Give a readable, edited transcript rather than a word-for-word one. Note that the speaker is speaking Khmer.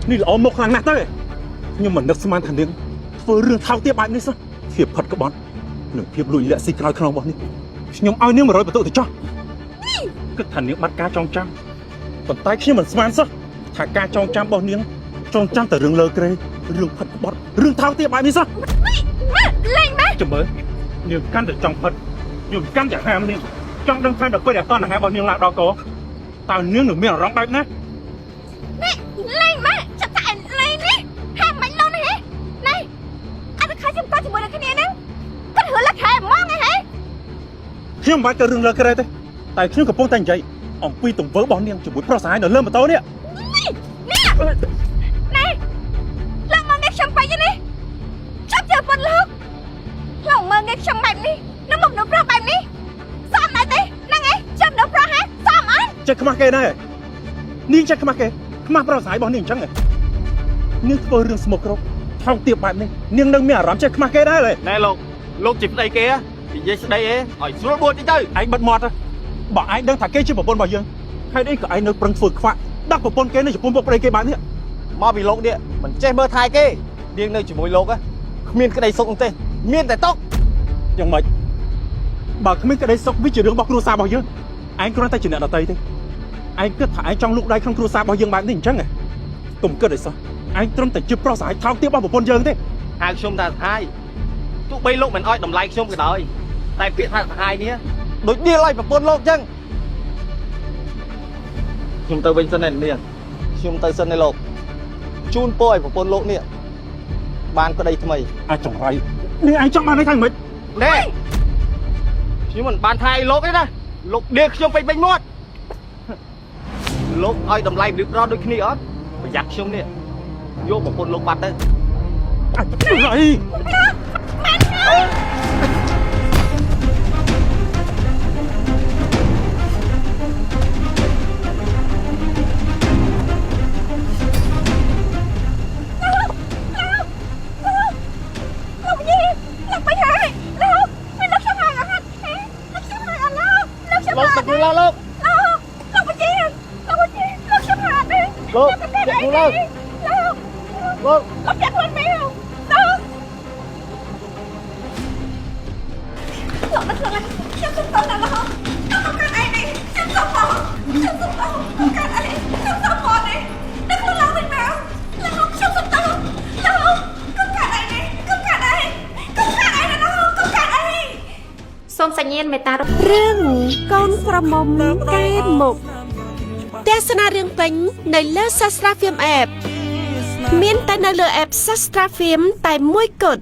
นี่ល្អមកខ្លាំងណាស់ទៅខ្ញុំមិននឹកស្មានថានាងធ្វើរឿងថោកទាបបែបនេះសោះភាពផិតក្បត់និងភាពលួចលាក់ស៊ីក្រោយខ្នងរបស់នេះខ្ញុំឲ្យនាង100បន្ទុកទៅចោះគិតថានាងបាត់ការចងចាំប៉ុន្តែខ្ញុំមិនស្មានសោះថាការចងចាំរបស់នាងចងចាំតែរឿងលើក្រេរឿងផិតក្បត់រឿងថោកទាបបែបនេះសោះលេងម៉ែចាំមើលនាងកាន់តែចង់ផិតខ្ញុំកាន់តែហាមនាងចង់ដឹងថាដល់ពេលដែលតណ្ហារបស់នាងឡើងដល់កតើនាងនឹងមានអារម្មណ៍បែបណានេះលេងម៉ែចាប់តែលេងនេះហាមមិនលងនេះហ៎នេះអត់ខាច់ចាំតជាមួយនឹងគ្នាហ្នឹងគាត់ហឺលខែហ្មងហ៎ខ្ញុំមិនបាច់ទៅរឿងលើក្រេទេតែខ្ញុំកំពុងតែនិយាយអំពីទង្វើរបស់នាងជាមួយប្រុសស្រីនៅលើម៉ូតូនេះនេះឡើងមកងាកខ្ញុំបែបនេះចាប់ទៅប៉ុនលោកឡើងមកងាកខ្ញុំបែបនេះនៅមុខនោះប្រុសបែបនេះសមដែរទេហ្នឹងឯងចាប់នៅប្រុសហ៎សមអត់ចេះខ្មាស់គេដែរនាងចេះខ្មាស់គេខ្មាស់ប្រុសស្រីរបស់នាងអញ្ចឹងនាងធ្វើរឿងស្មុគគ្រោកថោកទាបបែបនេះនាងនឹងមានអារម្មណ៍ចេះខ្មាស់គេដែរណែលោកជាប្តីគេនិយាយស្ដីអីឲ្យស្រួលបួតតិចទៅឯងបិទមាត់បើឯងដឹងថាគេជាប្រពន្ធរបស់យើងហេតុអីក៏ឯងនៅប្រឹងធ្វើខ្វាក់ដាក់ប្រពន្ធគេនៅចំពោះមុខប្តីគេបែបនេះមកពីលោកនេះមិនចេះមើលថែគេនាងនៅជាមួយលោកគ្មានក្តីសុខទេមានតែតុកយ៉ាងម៉េចបើគ្មានក្តីសុខវាជារឿងរបស់គ្រួសាររបស់យើងឯងគ្រាន់តែជាអ្នកដទៃទេឯងគិតថាឯងចង់លូកដៃក្នុងគ្រួសាររបស់យើងបែបនេះអញ្ចឹងកុំគិតអីសោះឯងត្រឹមតែជាប្រុសស្រីថោកទាបរបស់ប្រពន្ធយើងទេហៅខ្ញុំថាសហាយទោះបីលោកមិនអោយតម្លៃខ្ញុំក៏ដោយតែពាក្យថាសហាយនេះដូចដៀលឲ្យប្រពន្ធលោកអញ្ចឹងខ្ញុំទៅវិញសិនឯនាងខ្ញុំទៅសិនឯលោកជូនពរឲ្យប្រពន្ធលោកនេះបានក្តីថ្មីអាចចង្រៃនេះឯងចង់បានអីថាម៉េចណែខ្ញុំមិនបានថាឲ្យលោកទេណាលោកដៀលខ្ញុំពេញមាត់លោកឲ្យតម្លៃមនុស្សប្រុសដូចគ្នាអត់ប្រយ័ត្នខ្ញុំនេះយកប្រពន្ធលោកបាត់ទៅអាចចង្រៃសូមសញ្ញាមេត្តារឿងកូនក្រមុំកែមុខទស្សនារឿងពេញនៅលើ Sastra Film App មានតែនៅលើ App Sastra Film តែមួយគត់